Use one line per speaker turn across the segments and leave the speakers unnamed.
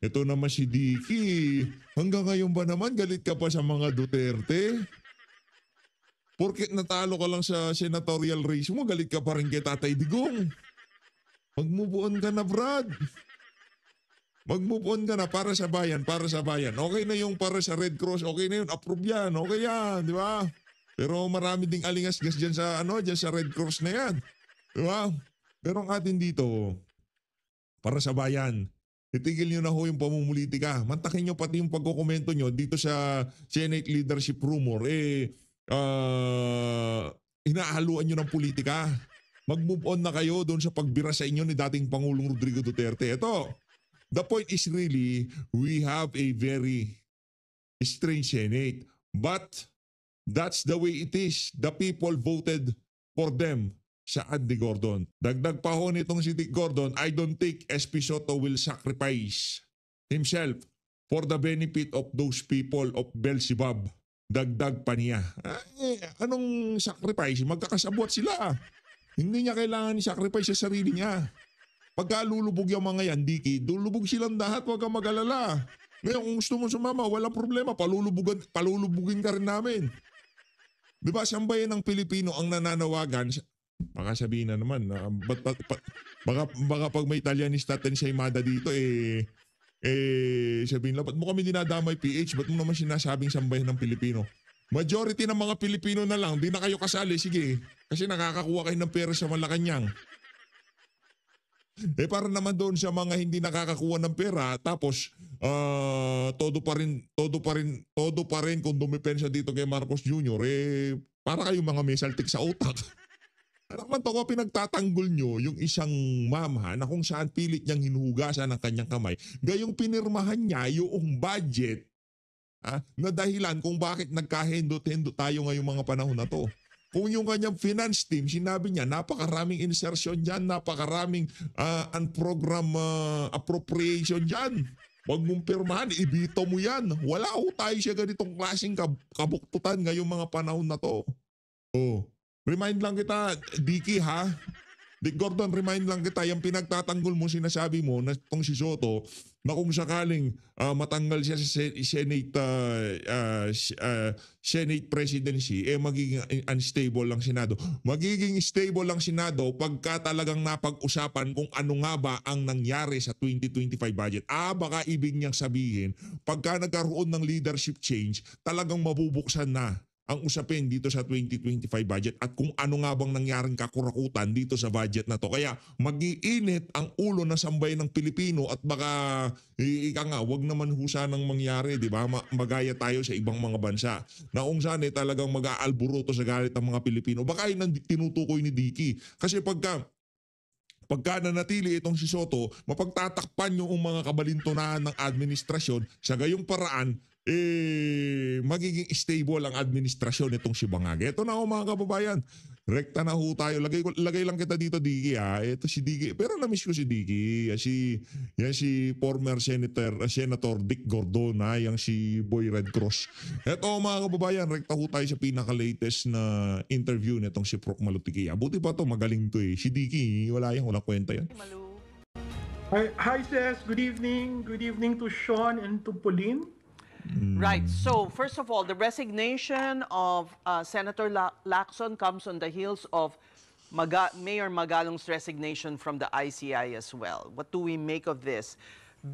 Ito naman si Dicky. Hanggang ngayon ba naman galit ka pa sa mga Duterte? Porket natalo ka lang sa senatorial race mo, galit ka pa rin kay Tatay Digong. Mag-move on ka na, Brad. Mag-move on ka na para sa bayan, para sa bayan. Okay na yung para sa Red Cross, okay na yun, approve yan, okay yan, di ba? Pero marami ding alingas-gas dyan sa, dyan sa Red Cross na yan. Di ba? Pero ang atin dito, para sa bayan, itigil nyo na ho yung pamumulitika. Mantakin nyo pati yung pagkukomento nyo dito sa Senate leadership rumor, inahaluan nyo ng politika. Mag-move on na kayo doon sa pagbira sa inyo ni dating Pangulong Rodrigo Duterte. Ito, the point is really, we have a very strange Senate. But that's the way it is. The people voted for them sa Andy Gordon. Dagdag pa ho nitong si Dick Gordon, I don't think SP Soto will sacrifice himself for the benefit of those people of Beelzebub. Dagdag pa niya. Anong sacrifice? Magkakasabwat sila. Hindi niya kailangan i-sacrifice sa sarili niya. Pagka lulubog yung mga yan, Dicky, lulubog silang lahat, huwag kang mag-alala. Ngayon, kung gusto mo sumama, walang problema, palulubugin ka rin namin. Di ba, sambayan ng Pilipino ang nananawagan, baka sabihin na naman, baka pag may Italianista at ensaymada dito, sabihin lang, ba't mo kami dinadamay PH? Ba't mo naman sinasabing sambayan ng Pilipino? Majority ng mga Pilipino na lang, di na kayo kasali, sige. Kasi nakakakuha kayo ng pera sa Malacanang. Para naman doon sa mga hindi nakakakuha ng pera, tapos todo pa rin kung dumipensa dito kay Marcos Jr., para kayong mga may saltik sa utak. Alam man to ko, pinagtatanggol nyo yung isang mamha na kung saan pilit niyang hinuhugasan ng kanyang kamay, gayong pinirmahan niya yung budget na dahilan kung bakit nagkahendo-hendo tayo ngayong mga panahon na to. Kung yung kanyang finance team, sinabi niya, napakaraming insertion dyan, napakaraming unprogram appropriation dyan. Huwag mong pirmahan, ibito mo yan. Wala ho tayo siya ganitong klaseng kabuktutan ngayong mga panahon na to. Remind lang kita, Dicky ha? Dick Gordon, remind lang kita, yung pinagtatanggol mo, sinasabi mo na itong si Soto, na kung sakaling matanggal siya sa Senate presidency, magiging unstable lang Senado. Magiging stable lang Senado pagka talagang napag-usapan kung ano nga ba ang nangyari sa 2025 budget. Baka ibig niyang sabihin, pagka nagkaroon ng leadership change, talagang mabubuksan na ang usapin dito sa 2025 budget at kung ano nga bang nangyaring kakurakutan dito sa budget na to. Kaya mag-iinit ang ulo ng sambayan ng Pilipino at baka wag naman husanang mangyari, di ba? Magaya tayo sa ibang mga bansa na kung saan talagang mag-aalburuto sa galit ng mga Pilipino. Baka yun ang tinutukoy ni Dicky. Kasi pagka nanatili itong si Soto, mapagtatakpan yung mga kabalintunahan ng administrasyon sa gayong paraan, magiging stable ang administrasyon itong si Bangag. Ito na ho mga kababayan. Rekta na ho tayo. Lagay lang kita dito, Dicky ha. Ito si Dicky. Pero na-miss ko si Dicky. Yan si former Senator Dick Gordon ha. Yang si Boy Red Cross. Ito mga kababayan. Rekta ho tayo sa pinaka-latest na interview nitong si Proc Malutiki. Buti pa to, magaling to eh. Si Dicky, walang kwenta yan.
Hi Ses, good evening. Good evening to Sean and to Pauline.
Right. So, first of all, the resignation of Senator Lacson comes on the heels of Mayor Magalong's resignation from the ICI as well. What do we make of this?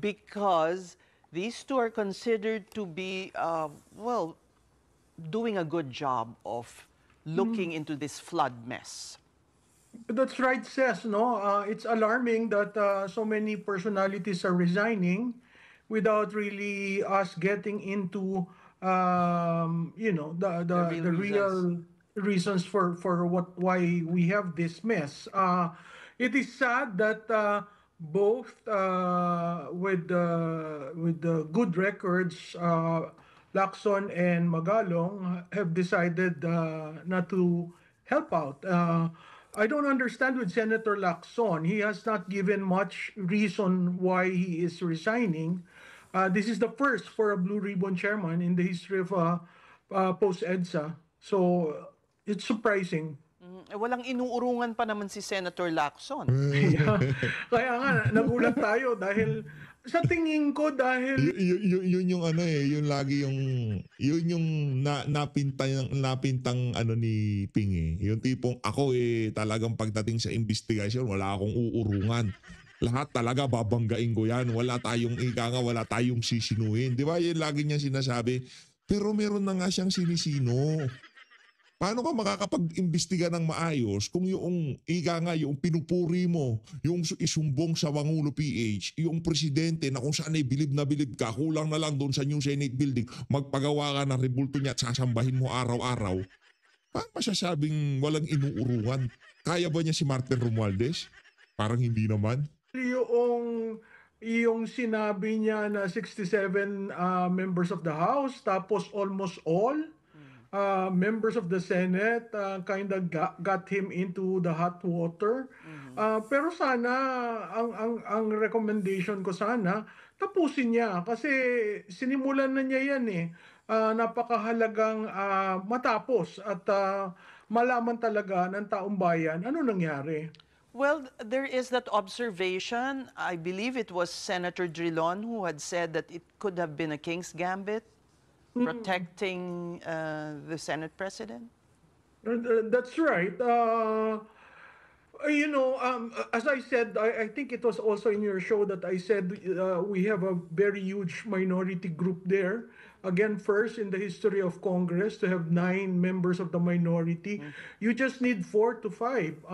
Because these two are considered to be, doing a good job of looking into this flood mess.
That's right, Ses. No, it's alarming that so many personalities are resigning without really us getting into the real reasons for why we have this mess. It is sad that both with the good records, Lacson and Magalong have decided not to help out. I don't understand with Senator Lacson. He has not given much reason why he is resigning. This is the first for a Blue Ribbon chairman in the history of post-EDSA. So, it's surprising.
Walang inuurungan pa naman si Senator Lacson.
Kaya nga, nagulat tayo dahil sa tingin ko dahil
Yun yung ano yun lagi yun yung napintang ano ni Ping Yung tipong ako talagang pagdating sa investigasyon wala akong uurungan. Lahat talaga babanggain ko yan. Wala tayong wala tayong sisinuhin. Di ba? Yan lagi niya sinasabi. Pero meron na nga siyang sinisino. Paano ka makakapag-imbestiga ng maayos kung yung yung pinupuri mo, yung isumbong sa Pangulo PH, yung presidente na kung saan ay bilib na bilib ka, kulang na lang doon sa New Senate Building, magpagawa ka ng rebulto niya at sasambahin mo araw-araw, paano masasabing walang inuurungan? Kaya ba niya si Martin Romualdez? Parang hindi naman.
yung sinabi niya na 67 members of the House, tapos almost all members of the Senate kind of got him into the hot water. Pero sana ang recommendation ko sana tapusin niya kasi sinimulan na niya yan eh. Napakahalagang matapos at malaman talaga ng taong bayan ano nangyari.
Well, there is that observation. I believe it was Senator Drilon who had said that it could have been a king's gambit protecting the Senate president.
That's right. As I said, I think it was also in your show that I said we have a very huge minority group there. Again, first in the history of Congress to have 9 members of the minority. You just need 4 to 5.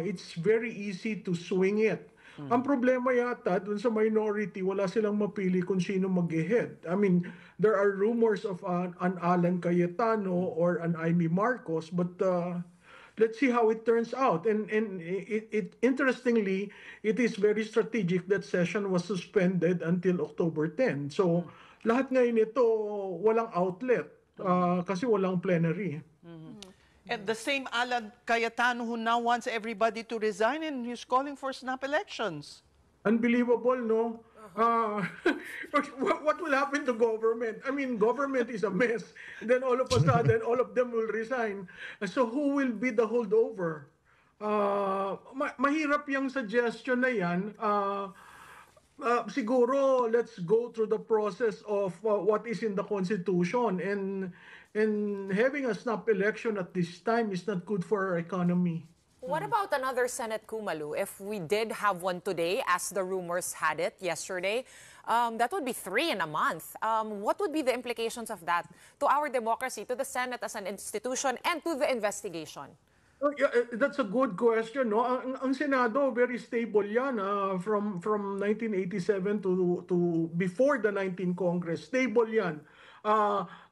It's very easy to swing it. Ang problema yata dun sa minority, wala silang mapili kung sino mag-head. I mean, there are rumors of an Alan Cayetano or an Amy Marcos, but let's see how it turns out. And interestingly, it is very strategic that session was suspended until October 10. So, lahat ngayon ito walang outlet kasi walang plenary.
And the same Alan Cayetano who now wants everybody to resign and he's calling for snap elections.
Unbelievable, no? What will happen to government? I mean, government is a mess. Then all of a sudden, all of them will resign. So who will be the holdover? Mahirap yung suggestion na yan. Siguro, let's go through the process of what is in the Constitution. And having a snap election at this time is not good for our economy.
What about another Senate coup, Malu? If we did have one today, as the rumors had it yesterday, that would be 3 in a month. What would be the implications of that to our democracy, to the Senate as an institution, and to the investigation?
That's a good question, no? Ang Senado very stable yan from 1987 to before the 19th Congress. Stable yan.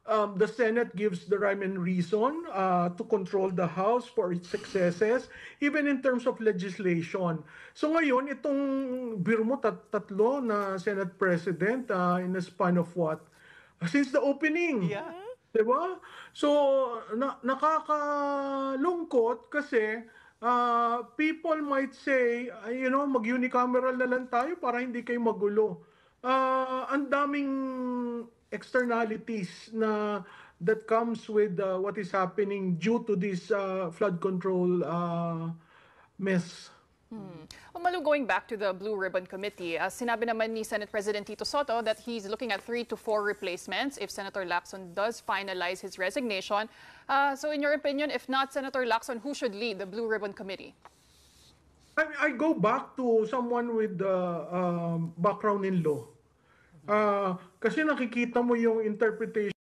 The Senate gives the rhyme and reason to control the House for its successes, even in terms of legislation. So ngayon, itong biro mo tatlo na Senate President in a span of what? Since the opening.
Yeah.
Diba? So, nakakalungkot kasi people might say, mag-unicameral na lang tayo para hindi kayo magulo. Ang daming externalities that comes with what is happening due to this flood control mess.
Well, Malu, going back to the Blue Ribbon Committee, sinabi naman ni Senate President Tito Soto that he's looking at 3 to 4 replacements if Senator Lacson does finalize his resignation. So in your opinion, if not Senator Lacson, who should lead the Blue Ribbon Committee?
I go back to someone with background in law. Kasi nakikita mo yung interpretation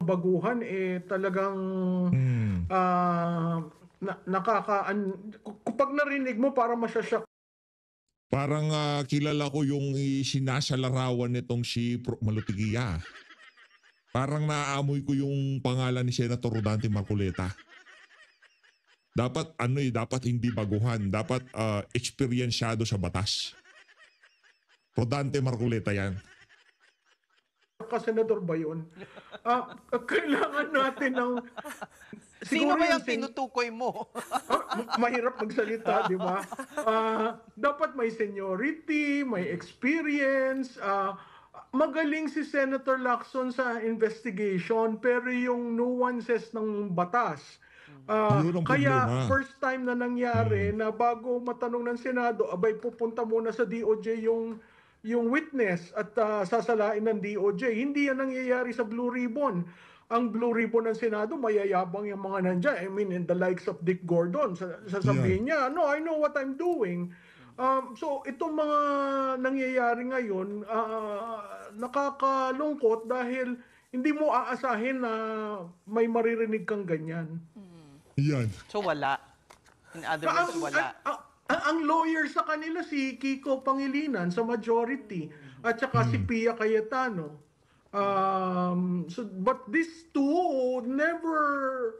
ng baguhan talagang kapag narinig mo para masyasyak.
Parang kilala ko yung sinasalarawan nitong si Malutigia. Parang naaamoy ko yung pangalan ni Senator Rodante Marcoleta. Dapat dapat hindi baguhan, dapat eksperyensyado sa batas. Rodante Marcoleta yan.
Senador ba yun? Kailangan natin ng...
Sino ba yung tinutukoy mo?
Mahirap magsalita, di ba? Dapat may seniority, may experience. Magaling si Senator Lacson sa investigation, pero yung nuances ng batas. Kaya first time na nangyari na bago matanong ng Senado, abay pupunta muna sa DOJ yung witness at sasalain ng DOJ. Hindi yan nangyayari sa Blue Ribbon. Ang Blue Ribbon ng Senado, mayayabang yung mga nandyan. I mean, in the likes of Dick Gordon, sasabihin niya, no, I know what I'm doing. So, itong mga nangyayari ngayon, nakakalungkot dahil hindi mo aasahin na may maririnig kang ganyan.
Yan.
So wala. In other words, wala.
Ang lawyer sa kanila si Kiko Pangilinan sa majority at saka si Pia Cayetano. But these two never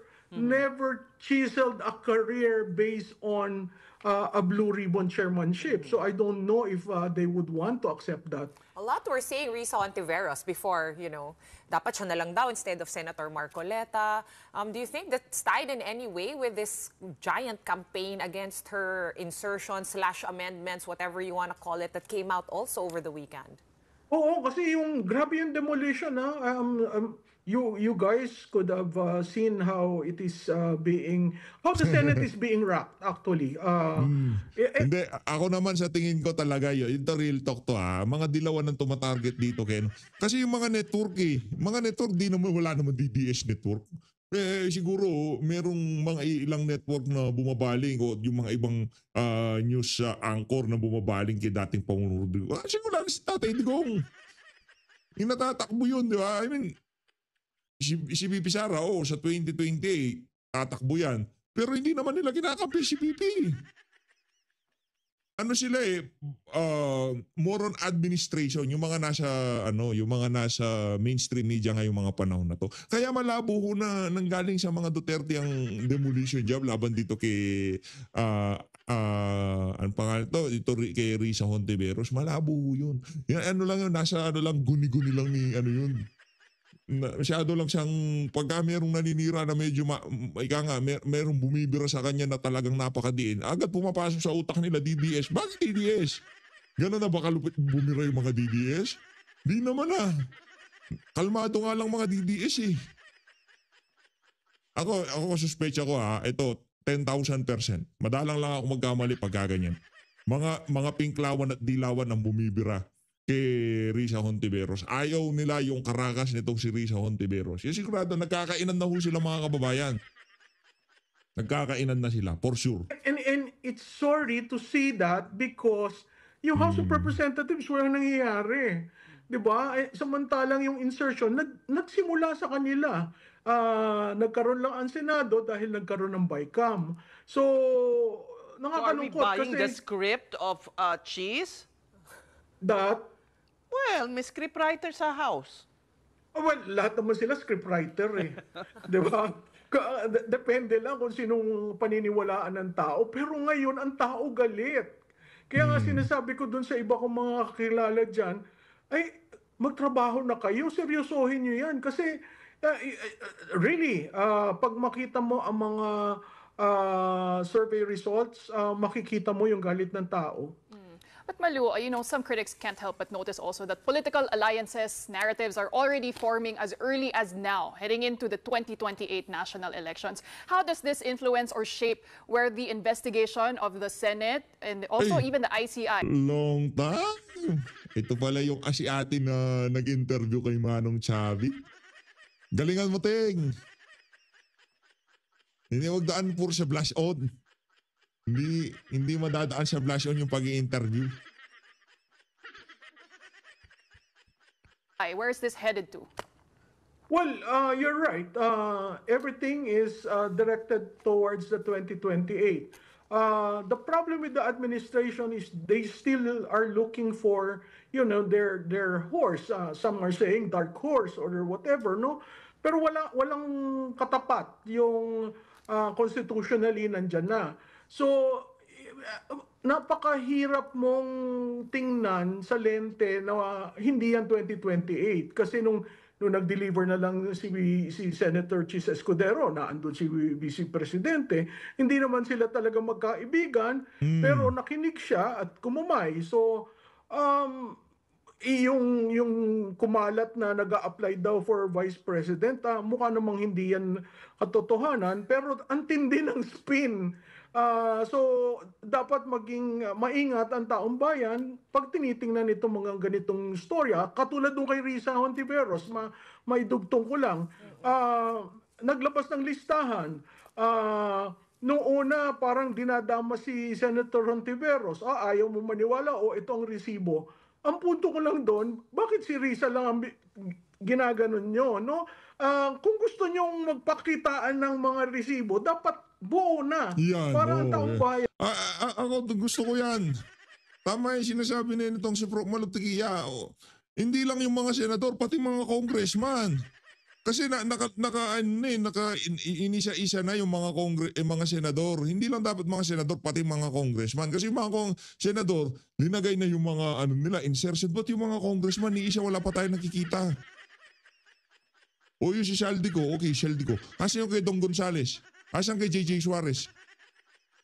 chiseled a career based on a Blue Ribbon chairmanship. So I don't know if they would want to accept that.
A lot were saying Risa Ontiveros before, dapat siya na lang daw instead of Senator Marcoleta. Do you think that's tied in any way with this giant campaign against her insertion/amendments, whatever you want to call it, that came out also over the weekend?
Oo, kasi yung grabe yung demolition, you guys could have seen how it is how the Senate is being wrapped actually.
Hindi, ako naman sa tingin ko talaga yun. Ito real talk to mga dilawan ng tumatarget dito, Ken. Kasi yung mga network wala naman DDS network. Siguro merong mga ilang network na bumabaling o yung mga ibang news anchor na bumabaling kay dating Pangulong Rodrigo. Siguro lang si Tatay Digong. Yung natatakbo yun, di ba? I mean, si Pipi Sara, sa 2028, tatakbo yan. Pero hindi naman nila kinakampi si Pipi. Ano sila more on administration, yung mga nasa mainstream media ngayong mga panahon na to. Kaya malabo ho na nanggaling sa mga Duterte ang demolition job laban dito kay ano pangalan ito kay Risa Hontiveros. Malabo ho yun. Yan, nasa guni-guni lang ni yun. Masyado lang siyang pagka merong naninira na medyo merong bumibira sa kanya na talagang napakadiin, agad pumapasok sa utak nila DDS. Bakit DDS? Gano'n na ba kalupit bumira yung mga DDS? Di naman kalmado nga lang mga DDS Ako suspecha ko ito 10,000%. Madalang lang ako magkamali pag ganyan. Mga pinklawan at dilawan ang bumibira kay Risa Hontiveros. Ayaw nila yung karakas nitong si Risa Hontiveros. Sigurado nagkakainan na ho sila mga kababayan. Nagkakainan na sila, for sure.
And it's sorry to see that because yung House of Representatives walang nangyayari. 'Di ba? Samantalang yung insertion nagsimula sa kanila. Nagkaroon lang ang Senado dahil nagkaroon ng BICAM. So
So are we
nakakalungkot
buying the
kasi
script of Cheese?
that
Well, may scriptwriter sa House.
well, lahat naman sila scriptwriter 'Di ba? Depende lang kung sinong paniniwalaan ng tao. Pero ngayon, ang tao galit. Kaya nga sinasabi ko dun sa iba kong mga kakilala dyan, ay magtrabaho na kayo, seryosohin nyo yan. Kasi really, pag makita mo ang mga survey results, makikita mo yung galit ng tao.
But Malu, some critics can't help but notice also that political alliances, narratives are already forming as early as now, heading into the 2028 national elections. How does this influence or shape where the investigation of the Senate and also even the ICI?
Long time. Ito pala yung Asiati na nag-interview kay Manong Chavit. Galingan mo, Ting. Hindi magdaan puro sa blush on. Hindi madadaan sa blush on yung pag-i-interview.
Where is this headed to?
Well, you're right. Everything is directed towards the 2028. The problem with the administration is they still are looking for, their horse. Some are saying dark horse or whatever, no? Pero walang katapat yung constitutionally nandyan na. So, napakahirap mong tingnan sa lente na hindi yan 2028. Kasi nung nag-deliver na lang si Senator Chis Escudero, na andun si Vice Presidente, hindi naman sila talaga magkaibigan, pero nakinig siya at kumumay. So, yung kumalat na nag-a-apply daw for vice president, mukha namang hindi yan katotohanan, pero ang tindi ng spin. So dapat maging maingat ang taong bayan pag tinitingnan itong mga ganitong istorya, katulad nung kay Risa Hontiveros, maidugtong ko lang. Naglabas ng listahan. Noong una, parang dinadama si Senator Hontiveros. Ayaw mo maniwala o ito ang resibo. Ang punto ko lang doon, bakit si Risa lang ang ginaganon nyo? No? Kung gusto nyong magpakitaan ng mga resibo, dapat buo na.
Yan,
para ang taong bayan.
Ako gusto ko yan. Tama yung sinasabi na itong si Prof. Malutikia. Hindi lang yung mga senador, pati mga congressman. Kasi inisa-isa na yung mga senador. Hindi lang dapat mga senador, pati mga congressman. Kasi yung mga senador, linagay na yung mga insertion. But yung mga congressman, ni isa wala pa tayo nakikita. O yung si Saldico, okay, Saldico. Asan yung kay Don Gonzales? Asan kay JJ Suarez?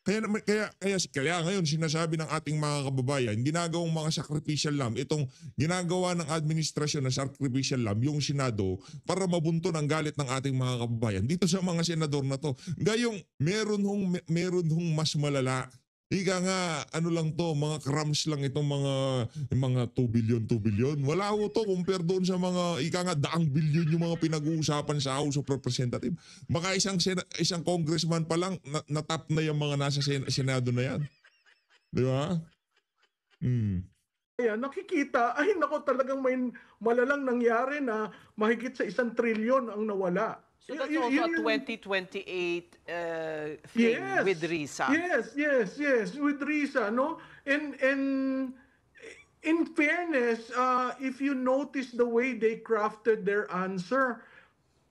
Kaya ngayon sinasabi ng ating mga kababayan, ginagawang mga sacrificial lamb, itong ginagawa ng administrasyon na sacrificial lamb, yung Senado, para mabunto ng galit ng ating mga kababayan. Dito sa mga senador na to, gayong meron hong mas malala. Ika nga, lang to, mga crumbs lang itong mga 2 billion. Wala ho to compare doon sa mga, ika nga, daang billion yung mga pinag-uusapan sa House of Representatives. Baka isang congressman pa lang, natap na yung mga nasa Senado na yan. Di ba?
Kaya nakikita, ay nako, talagang may malalang nangyari na mahigit sa 1 trilyon ang nawala.
So that's also a 2028 thing with Risa.
Yes, with Risa, no? And in fairness, if you notice the way they crafted their answer,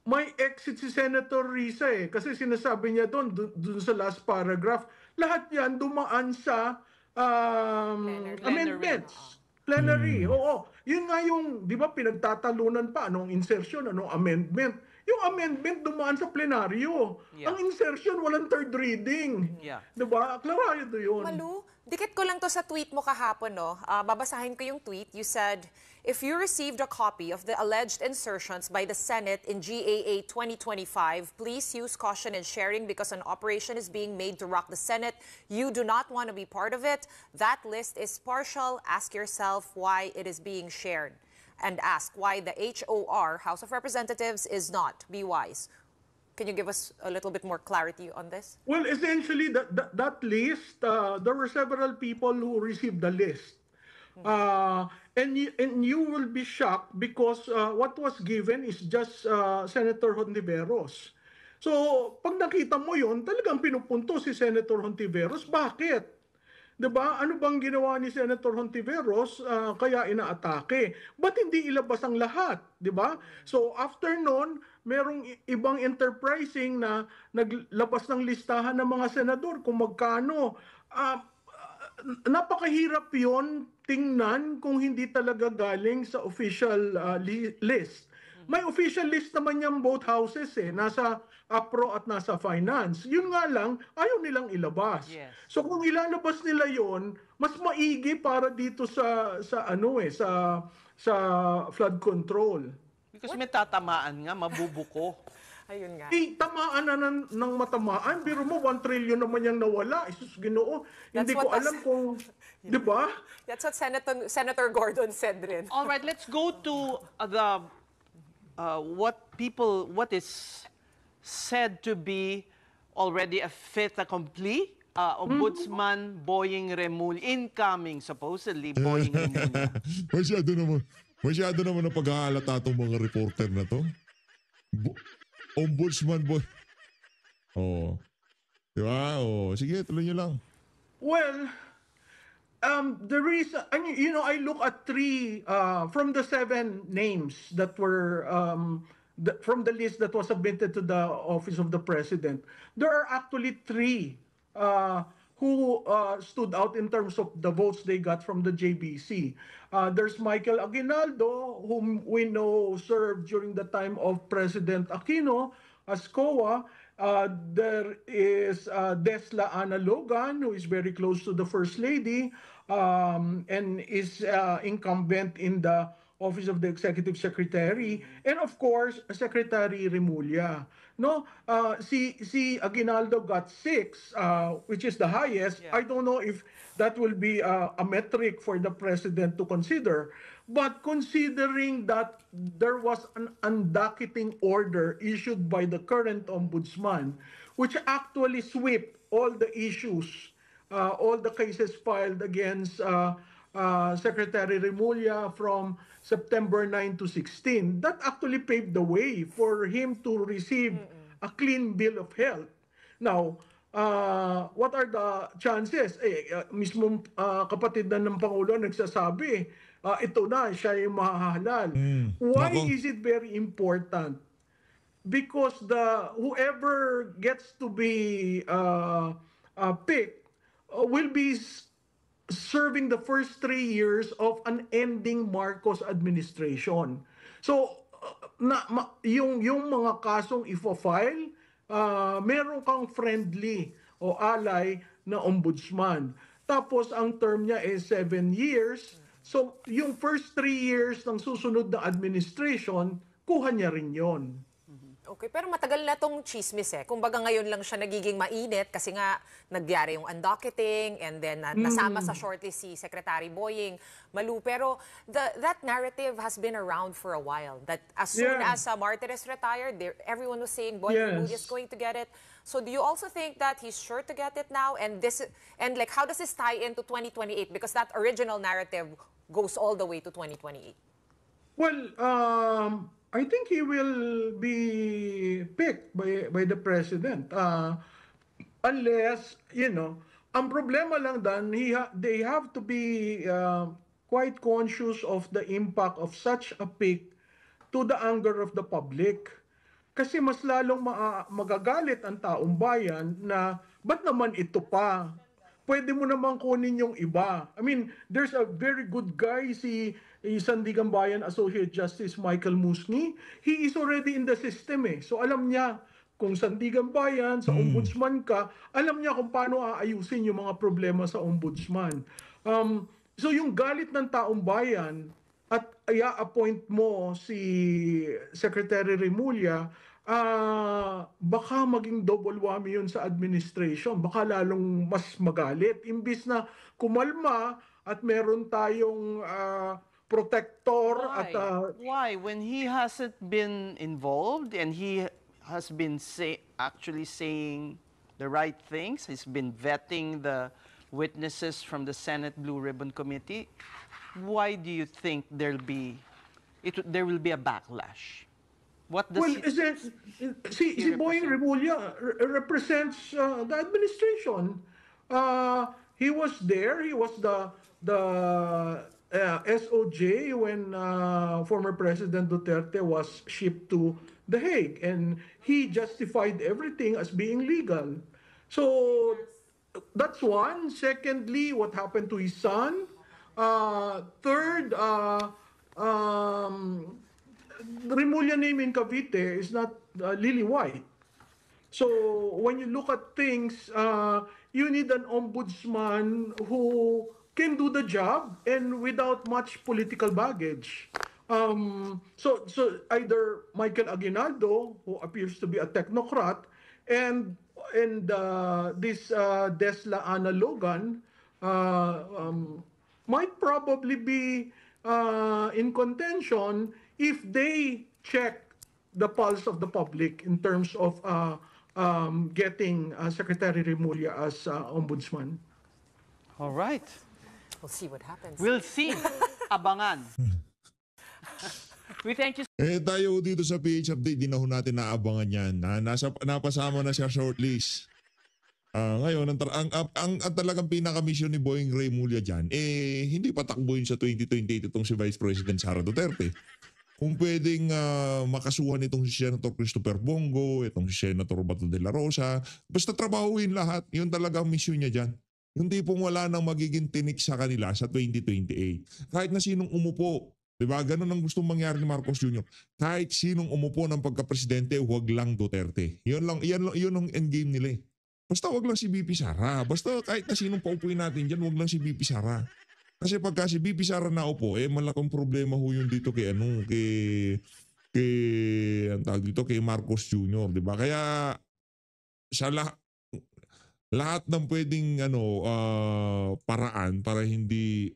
may exit si Senator Risa kasi sinasabi niya doon sa last paragraph, lahat yan dumaan sa amendments. Plenary. Oo. Yun nga yung, di ba, pinagtatalunan pa, anong insertion, anong amendment. Yung amendment dumaan sa plenaryo.
Yeah.
Ang insertion, walang third reading.
Yeah.
Di ba? Klarado yun.
Malu, dikit ko lang to sa tweet mo kahapon, no? Babasahin ko yung tweet. You said, if you received a copy of the alleged insertions by the Senate in GAA 2025, please use caution in sharing because an operation is being made to rock the Senate. You do not want to be part of it. That list is partial. Ask yourself why it is being shared. And ask why the HOR, House of Representatives, is not. Be wise. Can you give us a little bit more clarity on this?
Well, essentially, that list, there were several people who received the list. And you will be shocked because what was given is just Senator Hontiveros. So, pag nakita mo yun, talagang pinupunto si Senator Hontiveros. Bakit? Diba? Ano bang ginawa ni Senator Hontiveros kaya inaatake? Ba't hindi ilabas ang lahat? Diba? So after nun, merong ibang enterprising na naglabas ng listahan ng mga senador kung magkano. Napakahirap yon tingnan kung hindi talaga galing sa official list. May official list naman yung both houses nasa APRO at nasa Finance. Yun nga lang, ayaw nilang ilabas.
Yes.
So kung ilalabas nila yon, mas maigi para dito sa flood control.
Because may tatamaan nga, mabubuko.
Ayun nga.
Tamaan na ng matamaan. Biro mo, 1 trillion naman yung nawala. Isus Ginoo. Hindi ko alam kung, di ba?
That's what Senator Gordon said rin.
All right, let's go to what is said to be already a fait accompli. Ombudsman Boying Remulla, incoming supposedly Boying Remulla.
Masyado naman na paghahalata itong mga reporter na to. Ombudsman boy. Oh. Di ba? Oh, sige, tuloy nyo lang.
Well, there is, I look at 3 from the 7 names that were from the list that was submitted to the Office of the President. There are actually 3 who stood out in terms of the votes they got from the JBC. There's Michael Aguinaldo, whom we know served during the time of President Aquino as COA, There is Desla Ana Logan, who is very close to the First Lady and is incumbent in the Office of the Executive Secretary, and of course, Secretary Remulla. No, si Aguinaldo got 6, which is the highest.
Yeah.
I don't know if that will be a metric for the president to consider. But considering that there was an undocketing order issued by the current ombudsman, which actually swept all the issues, all the cases filed against Secretary Remulla from September 9 to 16, that actually paved the way for him to receive a clean bill of health. Now, what are the chances? Mismong kapatid na ng Pangulo nagsasabi, ito na, siya yung mahahalal. Why
Nako.
is it very important? Because whoever gets to be picked will be serving the first 3 years of an ending Marcos administration. So yung mga kasong ifo-file, meron kang friendly o ally na ombudsman. Tapos ang term niya is 7 years. So yung first 3 years ng susunod na administration, kuha niya rin yon.
Okay, pero matagal na tong chismis eh. Kumbaga ngayon lang siya nagiging mainit kasi nga nagyari yung undocketing and then nasama sa shortlist si Secretary Boying Malu. Pero that narrative has been around for a while. That as soon
Yeah.
as Martires retired, everyone was saying Boying Malu is
Yes.
going to get it. So do you also think that he's sure to get it now? And like how does this tie into 2028? Because that original narrative goes all the way to 2028.
Well, I think he will be picked by the president. Unless, ang problema lang dan, they have to be quite conscious of the impact of such a pick to the anger of the public. Kasi mas lalong magagalit ang taong bayan na, ba't naman ito pa? Pwede mo naman kunin yung iba. I mean, there's a very good guy, si Sandigan Bayan Associate Justice Michael Musni. He is already in the system eh. So alam niya kung Sandigan Bayan, sa ombudsman ka, alam niya kung paano aayusin yung mga problema sa ombudsman. So yung galit ng taong bayan at i-appoint mo si Secretary Remulla, baka maging double whammy yun sa administration. Baka lalong mas magalit. Imbis na kumalma at meron tayong protector
Why?
at
Why? When he hasn't been involved and he has been actually saying the right things, he's been vetting the witnesses from the Senate Blue Ribbon Committee, why do you think there will be a backlash? What does
well,
he
si Boying Remulla represents the administration. He was there. He was the SOJ when former President Duterte was shipped to The Hague, and he justified everything as being legal. So that's one. Secondly, what happened to his son? Third, Remulla name in Cavite is not lily white. So when you look at things, you need an ombudsman who can do the job and without much political baggage. So either Michael Aguinaldo, who appears to be a technocrat, and this Desla Ana Logan might probably be in contention if they check the pulse of the public in terms of getting Secretary Remulla as ombudsman.
All right.
We'll see what happens.
We'll see. Abangan. We thank you.
Tayo dito sa PH Update, di na ho natin naabangan yan. Napasama na siya shortlist. Ngayon, ang talagang pinaka-mission ni Boying Remulla dyan, hindi pa takbuhin sa 2028 itong si Vice President Sara Duterte. Kung pwedeng makasuhan itong si Senator Christopher Bongo, itong si Senator Bato de la Rosa, basta trabahuin lahat, yun talagang mission niya dyan. Yung tipong wala nang magiging tinik sa kanila sa 2028. Kahit na sinong umupo, Diba? Ganun ang gustong mangyari ni Marcos Jr. Kahit sinong umupo ng pagka-presidente, huwag lang Duterte. Yun ang endgame nila eh. Basta wag lang si BP Sara. Basta kahit na sinong paupuin natin dyan, wag lang si BP Sara. Kasi pagka si BP Sara na upo, malaking problema ho yun dito kay ang tawag dito, kay Marcos Jr. Diba? Kaya sa lahat ng pwedeng paraan para hindi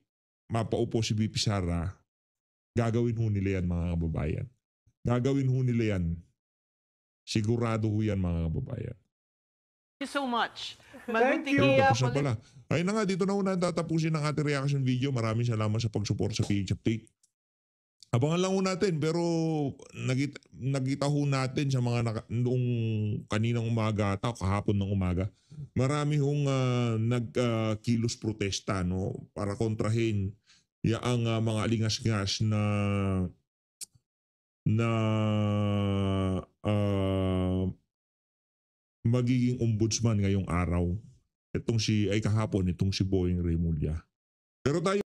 mapaupo si BP Sara, gagawin ho nila yan mga kababayan. Gagawin ho nila yan. Sigurado ho yan mga kababayan.
Thank you so much.
Thank you.
Magutikia,
Tapos na pala. Ayun na nga, dito na una tatapusin ang ating reaction video. Maraming salamat sa pag-support sa PH Update. Abangan lang ho natin, pero nakita ho natin sa mga noong kaninang umaga ata, kahapon ng umaga, marami hong nagkilos protesta para kontrahin ang mga alingas-ngas na magiging ombudsman ngayong araw. Kahapon, itong si Boying Remulla. Pero tayo